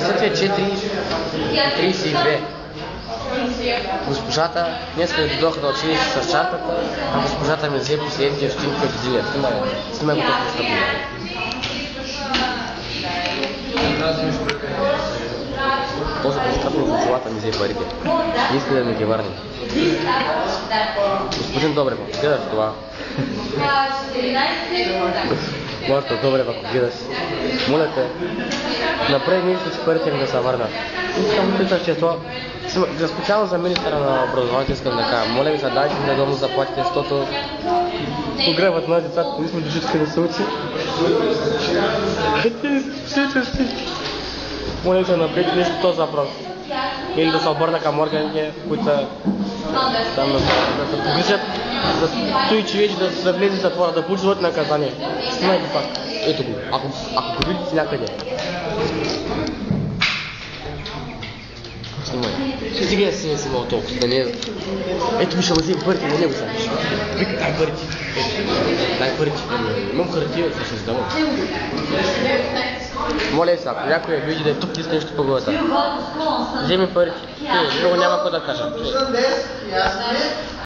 Часът е 4:32. Госпожата, днес като дойдоха на училище с чантата, а госпожата ми взе последните стотинки от един. Снимай го като стъпно. После по-скъпно за колата ми взе парите. Не иска да ми ги върне. Господин Добрев, ако гледаш това. Марто Добрев, ако гледаш. Моля те, напред не искаш парите ми да се върнат. Искам да питаш, че това... Специално за министъра на образованието искам да кажа. Моля ви се, дайте ми редовно заплатите, защото погребат на децата, не сме душички да се учи. Моля ви се, напред нещо този въпрос. Или да се обърна към органите, които са там да се погрижат, да стои човек, да се влезе в затвора, да получи животно наказание. Снимай го пак. Ето го, ако го видите някъде. Снимай. Стига да си не снимал толкова, да не е... Ето ми ще взем парите на него сега. Вика, дай парите. Дай парите. Имам хартия, ще се сдавам. Моля се, ако някой види да е тук, иска нещо по главата. Вземи парите. Друго няма какво да кажа.